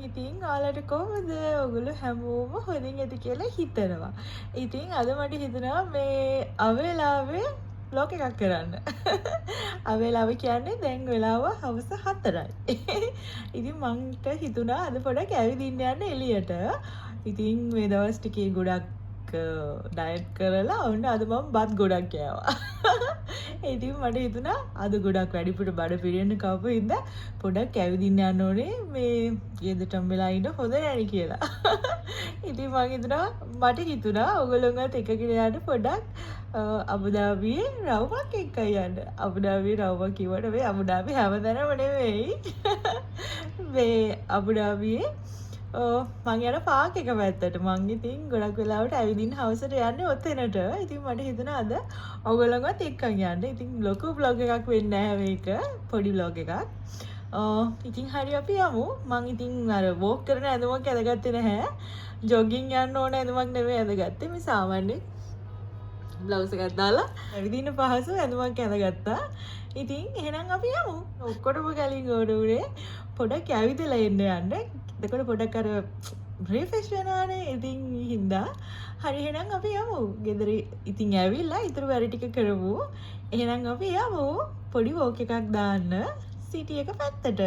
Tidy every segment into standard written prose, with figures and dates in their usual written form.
ඉතින් ඔයාලට කොහොමද? ඔයගොල්ලෝ හැමෝම හොඳින් ඇති කියලා හිතනවා. ඉතින් අද මට හිතුණා මේ අවේලාවේ vlog එකක් කරන්න. අවේලාව කියන්නේ දැන් වෙලාව හවස 4යි. ඉතින් මන්ට හිතුණා අද පොඩක් ඇවිදින්න යන්න එළියට. ඉතින් මේ දවස් ටිකේ ගොඩක් ඩයට් කරලා ඔන්න අද මම බත් ගොඩක් කෑවා. ඉතින් මට හිතුණා අද ගොඩක් වැඩිපුර බඩ පිරෙන්න කවපු හින්දා පොඩක් ඇවිදින්න යන්න ඕනේ මේ ගෙදරටම වෙලා ඉන්න හොඳ නැහැ කියලා. ඉතින් මට හිතුණා ඔයගොල්ලෝන්වත් එකගෙන යන්න පොඩක් අබුදාබියේ රවුමක් එක්කයි යන්න. අබුදාබියේ රවුමක් කිව්වට මේ අබුදාබි හැමතැනම නෙවෙයි. මේ අබුදාබියේ මං යන පාක් එක පැත්තට මං ඉතින් ගොඩක් වෙලාවට ඇවිදින්න හවසට යන්නේ ඔතනට. ඉතින් මට හිතුණා අද ඔයගොල්ලෝන්වත් එක්කන් යන්න. ඉතින් ලොකු vlog එකක් වෙන්නේ නැහැ මේක. පොඩි vlog එකක්. ඉතින් හරි අපි යමු. මං ඉතින් අර වෝක් කරන ඇඳුමක් ඇඳගත්තේ නැහැ. ජොගින් යන්න ඕන ඇඳුමක් නෙවෙයි ඇඳගත්තේ. මේ සාමාන්‍ය බ්ලවුස් එකක් දාලා ඇවිදින්න පහසු ඇඳුමක් ඇඳගත්තා. ඉතින් එහෙනම් අපි යමු. ඔක්කොටම කලින් ඕනේ පොඩක් ඇවිදලා යන්න. එතකොට පොඩක් අර රිෆ්‍රෙෂ් වෙනවානේ. ඉතින් හින්දා හරි එහෙනම් අපි යමු. ගෙදර ඉතින් ඇවිල්ලා ඊටු වැඩ ටික කරමු. එහෙනම් අපි යමු පොඩි වෝක් එකක් දාන්න සිටි එක පැත්තට.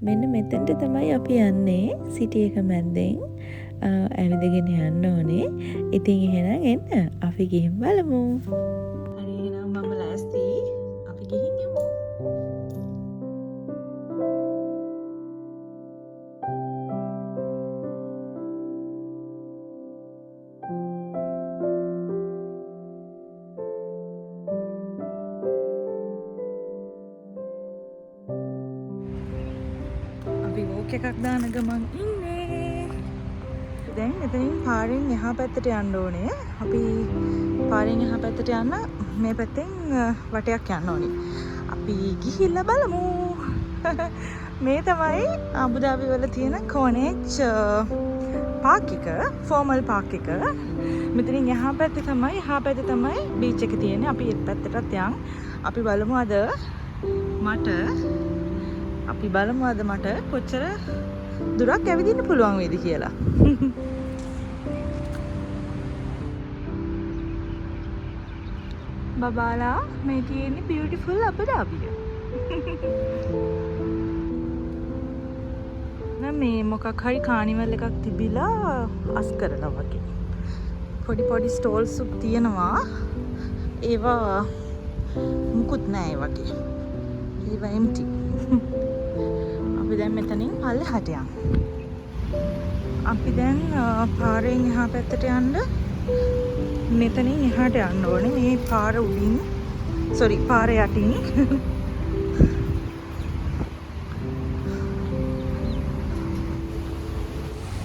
මෙන්න මෙතෙන්ට තමයි අපි යන්නේ සිටි එක මැද්දෙන් ඇවිදගෙන යන්න ඕනේ. ඉතින් එහෙනම් එන්න අපි ගිහින් බලමු. හරි එහෙනම් මම ලෑස්ති. අපි ගිහින් යමු. වෝක් එකක් දාන ගමන් ඉන්නේ. දැන් එතනින් පාරෙන් එහා පැත්තට යන්න ඕනේ. අපි පාරෙන් එහා පැත්තට යන්න මේ පැත්තෙන් වටයක් යන්න ඕනේ. අපි ගිහිල්ලා බලමු. මේ තමයි අබුදාබි වල තියෙන කොනේජ් පාක් එක, ෆෝමල් පාක් එක. මෙතනින් එහා පැත්තේ තමයි බීච් එක තියෙන්නේ. අපි ඒ පැත්තටත් යන්. අපි බලමු අද මට කොච්චර දුරක් ඇවිදින්න පුළුවන් වේද කියලා. බබාලා මේ තියෙන්නේ බියුටිෆුල් අබුදාබිය. මේ මොකක් හරි කානිවල් එකක් තිබිලා අස් කරලා වගේ. පොඩි ස්ටෝල්ස් තියෙනවා. ඒවා මුකුත් නැහැ ඒ වගේ. ඒවා එම්ටි. අපි දැන් මෙතනින් පල්ලෙහාට යමු. අපි දැන් පාරෙන් එහා පැත්තට යන්න මෙතනින් එහාට යන්න ඕනේ. මේ පාර යටින්.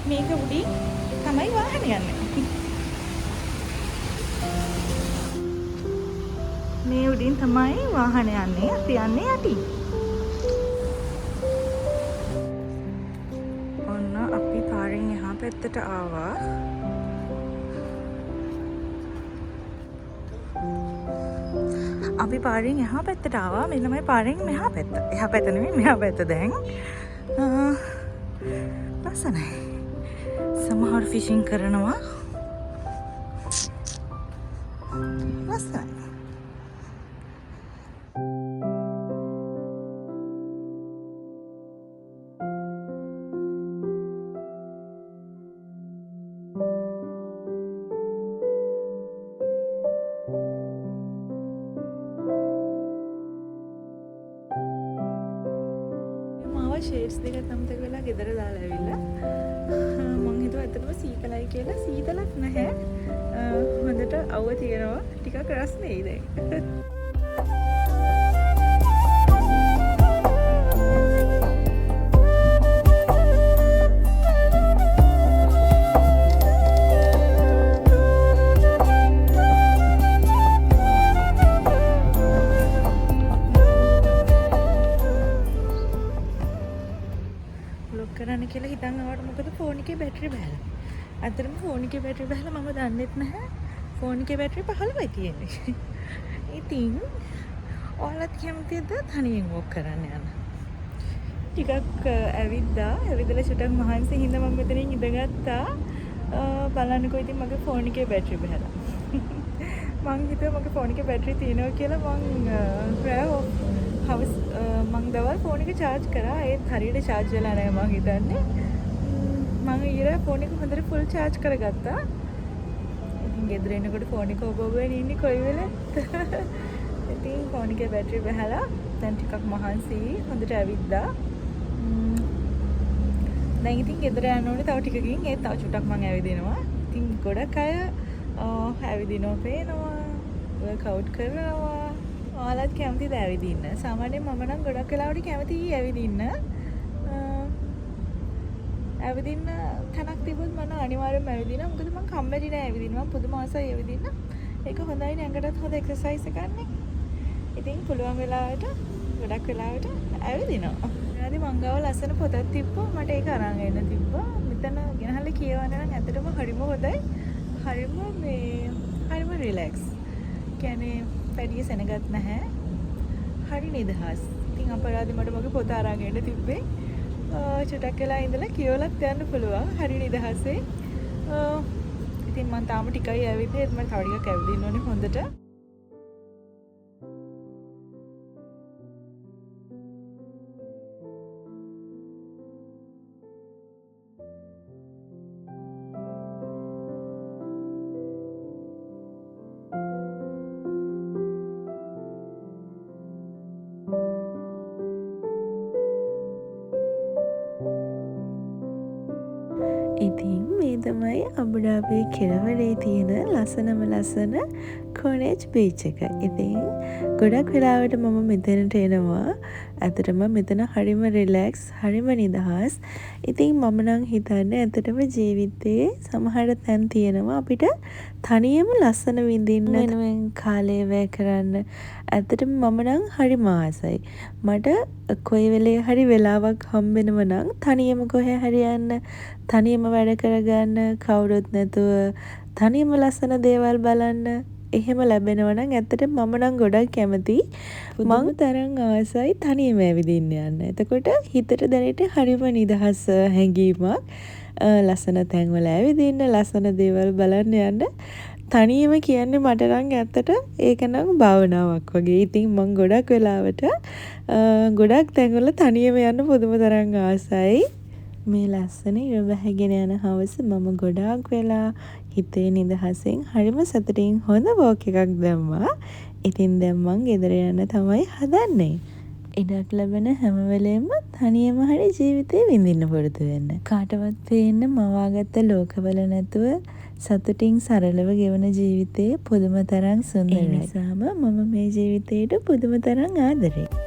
මේක උඩින් තමයි වාහනේ යන්නේ. මේ උඩින් තමයි වාහනේ යන්නේ. අපි යන්නේ යටින්. පැත්තට ආවා. අපි පාරෙන් එහා පැත්තට ආවා. මේ තමයි පාරෙන් මෙහා පැත්ත. එහා පැත්ත නෙමෙයි මෙහා පැත්ත දැන්. ලස්සනයි. සමහර ෆිෂින් කරනවා. ලස්සනයි. ෂේඩ්ස් දෙක අමතක වෙලා ගෙදර දාලා ඇවිල්ලා මං හිතුවා ඇත්තටම සීතලයි කියලා. සීතලක් නැහැ. හොඳට අවුව තියෙනවා. ටිකක් රස්නේ දැන්. කරන්න කියලා හිතන් ආවට මොකද ෆෝන් එකේ බැටරි බහලා. අතරම ෆෝන් එකේ බැටරි බහලා මම දන්නෙත් නැහැ. ෆෝන් එකේ බැටරි 15යි තියෙන්නේ. ඉතින් ඔයාලත් කැමතිද තනියෙන් වොක් කරන්න යන්න? ටිකක් ඇවිද්දා. ඇවිදලා චුට්ටක් මහන්සි හින්දා මම මෙතනින් ඉඳගත්තා. බලන්නකෝ ඉතින් මගේ ෆෝන් එකේ බැටරි බහැලා. මං හිතුවා මගේ ෆෝන් එකේ බැටරි තියෙනවා කියලා මං දවල් ෆෝන් එක charge කරා. ඒත් හරියට charge වෙලා නැහැ මං හිතන්නේ. මං ඊයේ ෆෝන් එක හොඳට full charge කරගත්තා. ඉතින් ගෙදර එනකොට ෆෝන් එක ඔබ ඉන්නේ කොයි වෙලෙත්. ඉතින් ෆෝන් එකේ බැටරි බහැලා දැන් ටිකක් මහන්සි හොඳට ඇවිද්දා. දැන් ඉතින් ගෙදර යන්න ඕනේ තව ටිකකින්. ඒත් තව චුට්ටක් මං ඇවිදිනවා. ඉතින් ගොඩක් අය ඇවිදිනවා පේනවා. වර්ක්අවුට් කරනවා. ඔයාලත් කැමතිද ඇවිදින්න? සාමාන්‍යයෙන් මම නම් ගොඩක් වෙලාවට කැමතියි ඇවිදින්න. ඇවිදින්න තැනක් තිබුත් මම අනිවාර්යෙන්ම ඇවිදිනවා. මොකද මම කම්මැලි නෑ ඇවිදින්න. මම පුදුම ආසයි ඇවිදින්න. ඒක හොඳයි නේ ඇඟටත් හොඳ එක්සර්සයිස් එකක් නේ. ඉතින් පුළුවන් වෙලාවට ගොඩක් වෙලාවට ඇවිදිනවා. ඊළඟට මං ගාව ලස්සන පොතක් තිබ්බා. මට ඒක අරන් එන්න තිබ්බා. මෙතන ගෙනහල්ලා කියවන්න නම් ඇත්තටම හරිම හොඳයි. හරිම රිලැක්ස්. කියන්නේ පැඩිය සෙනගත් නැහැ. හරි නිදහස්. ඉතින් අපරාධි මට මගේ පොත අරන් එන්න තිබ්බේ. චුටක් වෙලා ඉඳලා කියවලත් යන්න පුළුවන්. හරි නිදහසේ. ඉතින් මම තාම ටිකයි ඇවිද්දේ. ඒත් මම තව ටිකක් ඇවිදින්න ඕනේ හොඳට. ඉතින් මේ තමයි අබුඩාබියේ කෙළවරේ තියෙන ලස්සන කොනේජ් බීච් එක. ඉතින් ගොඩක් වෙලාවට මම මෙතනට එනවා. ඇත්තටම මෙතන හරිම රිලැක්ස්, හරිම නිදහස්. ඉතින් මම නම් හිතන්නේ ඇත්තටම ජීවිතේ සමහර තැන් තියෙනවා අපිට තනියම ලස්සන විඳින්න වෙනුවෙන් කාලය වැය කරන්න. ඇත්තටම මම නම් හරිම ආසයි. මට කොයි වෙලේ හරි වෙලාවක් හම්බෙනව නම් තනියම කොහේ හරි යන්න, තනියම වැඩ කරගන්න, කවුරුත් නැතුව තනියම ලස්සන දේවල් බලන්න එහෙම ලැබෙනවා නම් ඇත්තටම මම නම් ගොඩක් කැමතියි. මම තරම් ආසයි තනියම ඇවිදින්න යන්න. එතකොට හිතට දැනෙට හරිම නිදහස් හැඟීමක්. ලස්සන තැන්වල ඇවිදින්න, ලස්සන දේවල් බලන්න යන්න. තනියම කියන්නේ මට නම් ඇත්තට ඒක නම් භාවනාවක් වගේ. ඉතින් මම ගොඩක් වෙලාවට ගොඩක් තැන්වල තනියම යන්න පුදුම තරම් ආසයි. මේ ලස්සන ඉර බැහැගෙන යන හවස මම ගොඩාක් වෙලා හිතේ නිදහසෙන් හරිම සතුටින් හොඳ වෝක් එකක් දැම්මා. ඉතින් දැන් මං ගෙදර යන්න තමයි හදන්නේ. ඉඩක් ලැබෙන හැම වෙලේම තනියම හරි ජීවිතේ විඳින්න පුරුදු වෙන්න. කාටවත් පේන්න මවාගත්ත ලෝකවල නැතුව සතුටින් සරලව ගෙවන ජීවිතේ පුදුම තරම් සුන්දරයි. ඒ නිසාම මම මේ ජීවිතේට පුදුම තරම් ආදරෙයි.